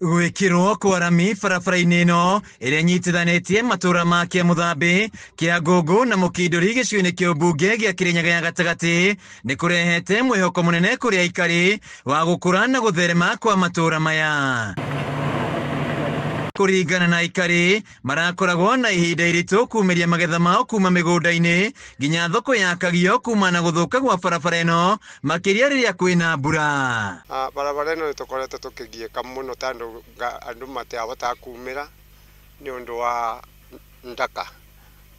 Gwikirwo kwa rami barabara-inĩ ĩno ĩrĩa nyitithanĩtie matũra ma Kĩamũthambi, Kĩangũngũ na Mũkindũri gĩcigo-inĩ kĩa ũmbunge gĩa Kĩrĩnyaga ya gatagatĩ nĩ kũrehete mwĩhoko mũnene kũrĩ aikari wa gũkũra na gũtherema kwa matũra maya. Kũringana na aikari, marakoragwo na ihinda iritũ kumĩria magetha mao kuma mĩgũnda-inĩ nginya thoko ya Kagio kuma na gũthũka gwa barabara ĩno makĩria rĩrĩa kwĩna mbura. Barabara ĩno nĩtũkoretwo tũkĩgiĩka mũno tondũ andũ matiahotaga kumĩra nĩ ũndũ wa ndaka.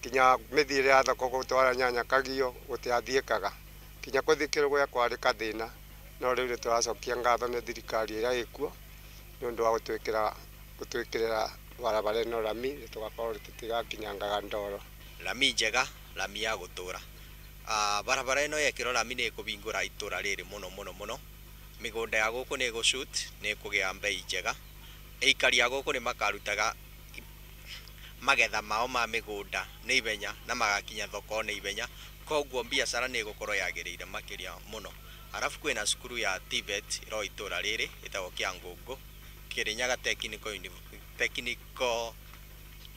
Kinya mĩthiĩre ya thoko gũtwara nyanya Kagio gũtiathiĩkaga. Kinya gũthiĩ Kĩrũgũya kwarĩ gathĩna, no rĩu nĩtũracokia ngatho nĩ thirikari ĩrĩa ĩkuo nĩ ũndũ wa gũtwĩkĩrĩra barabara ĩno rami tũgakorwo tũtigakinyangaga ndoro. Rami njega, rami ya gũtũra. Barabara ĩno yekĩrwo rami nĩ ĩkũbingũra itũra rĩrĩ mũno. Mĩgũnda ya gũkũ nĩ ĩgũcut, nĩ ĩkũgĩa mbei njega. Aikari a gũkũ nĩ makarutaga magetha mao ma mĩgũnda nĩ ibenya na magakinya thoko nĩ ibenya, koguo biacara nĩ ĩgũkorwo yagĩrĩire makĩria mũno. Arabu kwĩna cukuru ya TVET ĩro itũra rĩrĩ ĩtagwo Kĩangũngũ, Kĩrĩnyaga Technical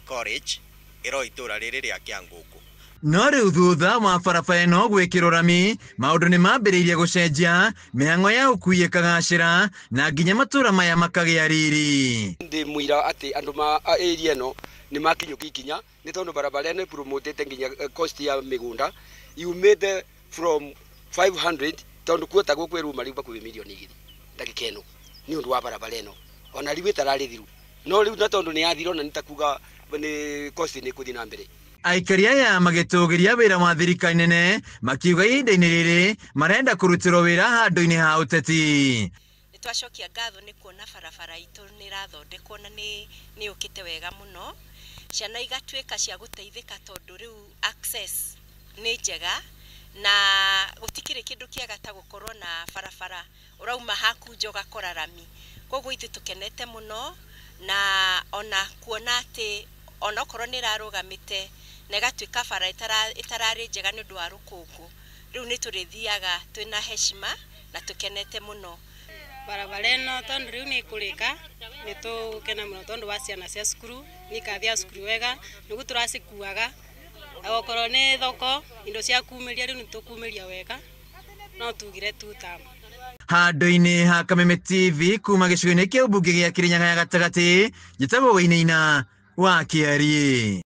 College ĩro itũra rĩrĩ rĩa Kĩangũngũ. No rĩu thutha wa barabara ĩno gwĩkĩrwo rami, maũndũ nĩ mambĩrĩirie gũcenjia, mĩhang'o ya ũkui ĩkagacĩra na nginya matũra maya makagĩa riri. Ndĩ mũira atĩ andũ ma area ĩno nĩ makinyũkia ikinya nĩ tondũ barabara ĩno ĩpromotete nginya cost ya mĩgũnda yumĩte from 500 tondũ kuota gũkũ ĩruma rĩu bakuhĩ mirioni 2 ndagĩka ĩno nĩ ũndũ wa barabara ĩno. Ona rĩu ĩtararĩ thiru, no rĩu na tondũ nĩ yathirwo na nĩtakuga nĩ cost nĩ ĩkũthiĩ na mbere. Aikari aya magĩtũgĩria wĩra wa thirikari nene makiuga ihinda-inĩ rĩrĩ marenda kũrutĩrwo wĩra handũ-inĩ ha ũteti. Nĩtwacokia ngatho nĩ kuona barabara itũ nĩ irathondekwo na nĩ yũkĩte wega mũno, ciana igatuĩka cia gũteithĩka tondũ rĩu access nĩ njega na gũtikĩrĩ kĩndũ kĩega ta gũkorwo na barabara ũrauma haku nja ũgakora rami. Koguo ithuĩ tũkenete mũno na ona kuona atĩ ona okorwo nĩ ĩrarũgamĩte na ĩgatuĩka bara ĩtararĩ njega nĩ ũndũ wa rũkũngũ, rĩu nĩ tũrĩthiaga twĩna heshima na tũkenete mũno. Barabara ĩno tondũ rĩu nĩ ĩkũrĩka nĩ tũgũkena mũno tondũ wa ciana cia cukuru nĩ ikathia cukuru wega, nĩguo tũracikuaga okorwo nĩ thoko indo cia kumĩria rĩu nĩ tũkumĩria wega, no tugire tuta. Handũ-inĩ ha Kameme TV kuma gĩcigo-inĩ kĩa ũmbunge gĩa Kĩrĩnyaga ya gatagatĩ, njĩtagwo Wainaina wa Kĩarie.